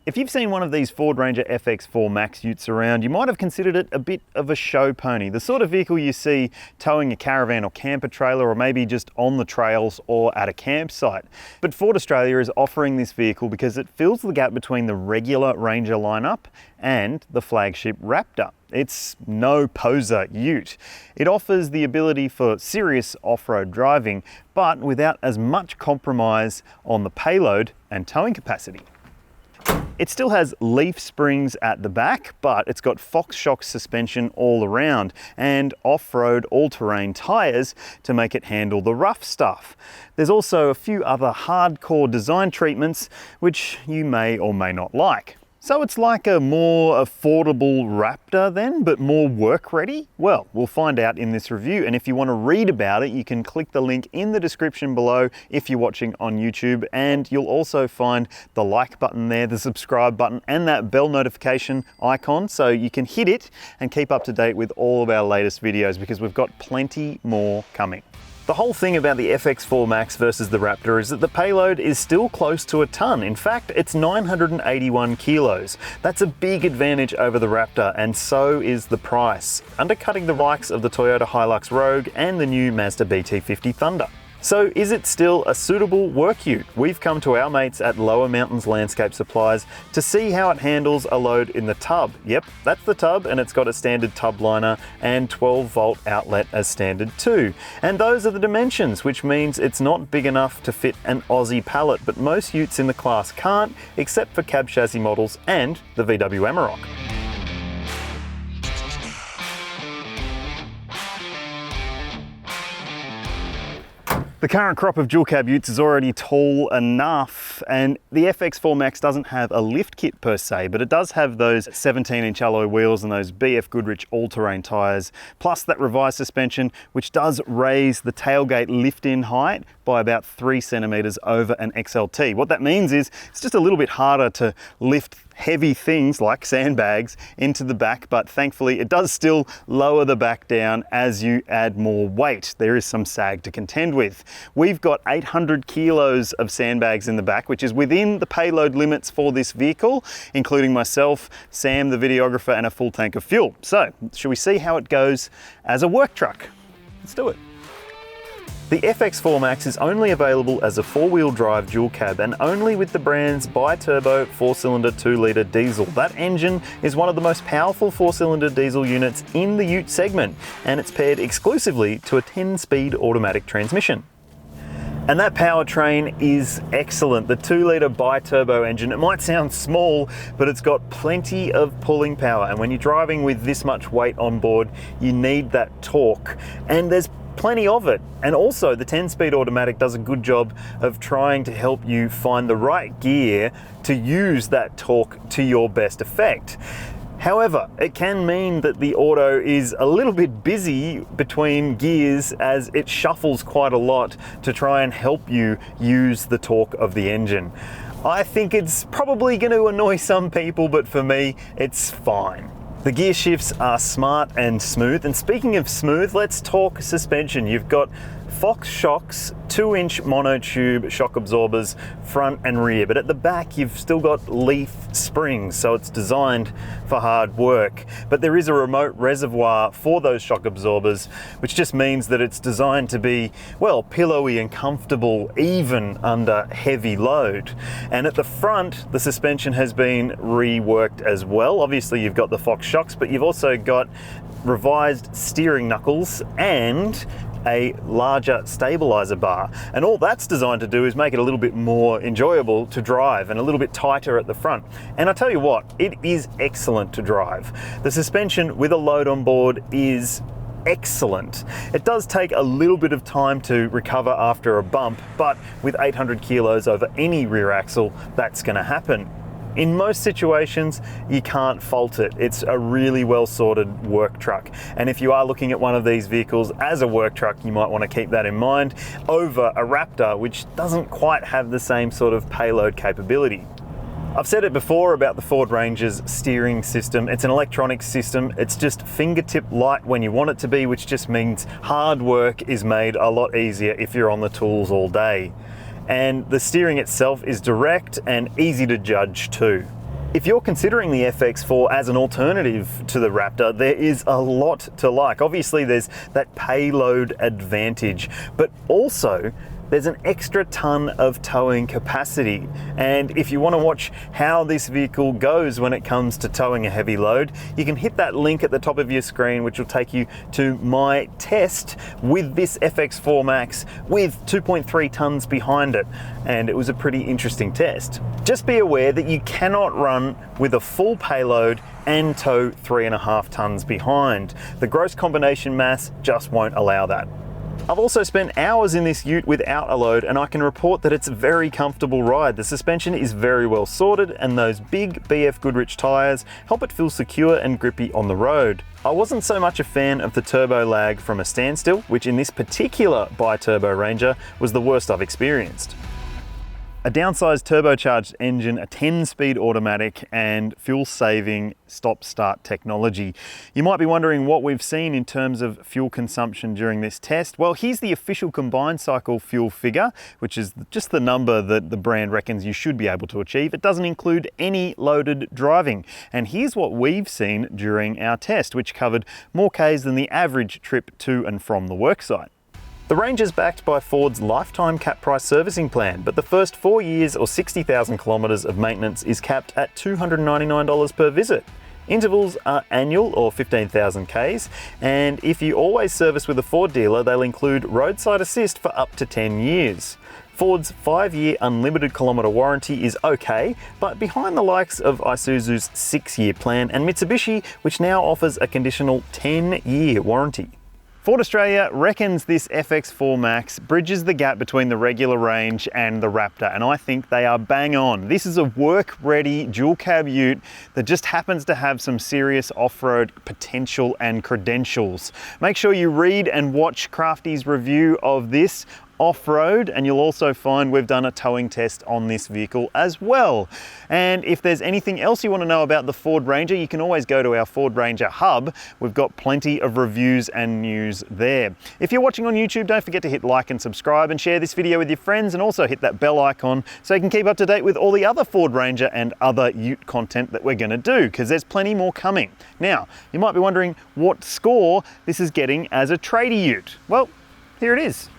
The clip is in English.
If you've seen one of these Ford Ranger FX4 Max utes around, you might have considered it a bit of a show pony, the sort of vehicle you see towing a caravan or camper trailer, or maybe just on the trails or at a campsite. But Ford Australia is offering this vehicle because it fills the gap between the regular Ranger lineup and the flagship Raptor. It's no poser ute. It offers the ability for serious off-road driving, but without as much compromise on the payload and towing capacity. It still has leaf springs at the back, but it's got Fox shock suspension all around and off-road all-terrain tyres to make it handle the rough stuff. There's also a few other hardcore design treatments which you may or may not like. So it's like a more affordable Raptor then, but more work ready? Well, we'll find out in this review, and if you want to read about it, you can click the link in the description below if you're watching on YouTube, and you'll also find the like button there, the subscribe button, and that bell notification icon, so you can hit it and keep up to date with all of our latest videos, because we've got plenty more coming. The whole thing about the FX4 Max versus the Raptor is that the payload is still close to a ton. In fact, it's 981 kilos. That's a big advantage over the Raptor, and so is the price, undercutting the likes of the Toyota HiLux Rogue and the new Mazda BT-50 Thunder. So is it still a suitable work ute? We've come to our mates at Lower Mountains Landscape Supplies to see how it handles a load in the tub. Yep, that's the tub, and it's got a standard tub liner and 12-volt outlet as standard too. And those are the dimensions, which means it's not big enough to fit an Aussie pallet, but most utes in the class can't, except for cab chassis models and the VW Amarok. The current crop of dual cab utes is already tall enough, and the FX4 Max doesn't have a lift kit per se, but it does have those 17-inch alloy wheels and those BF Goodrich all-terrain tyres, plus that revised suspension, which does raise the tailgate lift-in height by about 3 centimetres over an XLT. What that means is it's just a little bit harder to lift heavy things like sandbags into the back, but thankfully it does still lower the back down as you add more weight. There is some sag to contend with. We've got 800 kilos of sandbags in the back, which is within the payload limits for this vehicle, including myself, Sam, the videographer, and a full tank of fuel. So, shall we see how it goes as a work truck? Let's do it. The FX4 Max is only available as a 4-wheel drive dual cab, and only with the brand's bi-turbo 4-cylinder 2-litre diesel. That engine is one of the most powerful 4-cylinder diesel units in the ute segment, and it's paired exclusively to a 10-speed automatic transmission. And that powertrain is excellent. The 2-litre bi-turbo engine, it might sound small, but it's got plenty of pulling power, and when you're driving with this much weight on board, you need that torque, and there's plenty of it. And also the 10-speed automatic does a good job of trying to help you find the right gear to use that torque to your best effect. However, it can mean that the auto is a little bit busy between gears as it shuffles quite a lot to try and help you use the torque of the engine. I think it's probably going to annoy some people, but for me, it's fine. The gear shifts are smart and smooth, and speaking of smooth, let's talk suspension. You've got Fox shocks, 2-inch monotube shock absorbers front and rear, but at the back you've still got leaf springs, so it's designed for hard work. But there is a remote reservoir for those shock absorbers, which just means that it's designed to be, well, pillowy and comfortable even under heavy load. And at the front, the suspension has been reworked as well. Obviously you've got the Fox shocks, but you've also got revised steering knuckles and a larger stabilizer bar, and all that's designed to do is make it a little bit more enjoyable to drive and a little bit tighter at the front. And I tell you what, it is excellent to drive. The suspension with a load on board is excellent. It does take a little bit of time to recover after a bump, but with 800 kilos over any rear axle, that's going to happen. In most situations, you can't fault it. It's a really well sorted work truck. And if you are looking at one of these vehicles as a work truck, you might want to keep that in mind over a Raptor, which doesn't quite have the same sort of payload capability. I've said it before about the Ford Ranger's steering system. It's an electronic system. It's just fingertip light when you want it to be, which just means hard work is made a lot easier if you're on the tools all day. And the steering itself is direct and easy to judge too. If you're considering the FX4 as an alternative to the Raptor, there is a lot to like. Obviously, there's that payload advantage, but also there's an extra ton of towing capacity. And if you want to watch how this vehicle goes when it comes to towing a heavy load, you can hit that link at the top of your screen, which will take you to my test with this FX4 Max with 2.3 tons behind it. And it was a pretty interesting test. Just be aware that you cannot run with a full payload and tow 3.5 tons behind. The gross combination mass just won't allow that. I've also spent hours in this ute without a load, and I can report that it's a very comfortable ride. The suspension is very well sorted, and those big BF Goodrich tyres help it feel secure and grippy on the road. I wasn't so much a fan of the turbo lag from a standstill, which in this particular bi-turbo Ranger was the worst I've experienced. A downsized turbocharged engine, a 10-speed automatic, and fuel-saving stop-start technology. You might be wondering what we've seen in terms of fuel consumption during this test. Well, here's the official combined cycle fuel figure, which is just the number that the brand reckons you should be able to achieve. It doesn't include any loaded driving. And here's what we've seen during our test, which covered more Ks than the average trip to and from the worksite. The Ranger's backed by Ford's lifetime cap price servicing plan, but the first 4 years or 60,000 kilometres of maintenance is capped at $299 per visit. Intervals are annual or 15,000 Ks, and if you always service with a Ford dealer, they'll include roadside assist for up to 10 years. Ford's 5-year unlimited kilometre warranty is okay, but behind the likes of Isuzu's 6-year plan and Mitsubishi, which now offers a conditional 10-year warranty. Ford Australia reckons this FX4 Max bridges the gap between the regular range and the Raptor, and I think they are bang on. This is a work-ready dual cab ute that just happens to have some serious off-road potential and credentials. Make sure you read and watch Crafty's review of this off-road, and you'll also find we've done a towing test on this vehicle as well. And if there's anything else you want to know about the Ford Ranger, you can always go to our Ford Ranger hub. We've got plenty of reviews and news there. If you're watching on YouTube, don't forget to hit like and subscribe and share this video with your friends, and also hit that bell icon so you can keep up to date with all the other Ford Ranger and other ute content that we're going to do, because there's plenty more coming. Now, you might be wondering what score this is getting as a tradie ute. Well, here it is.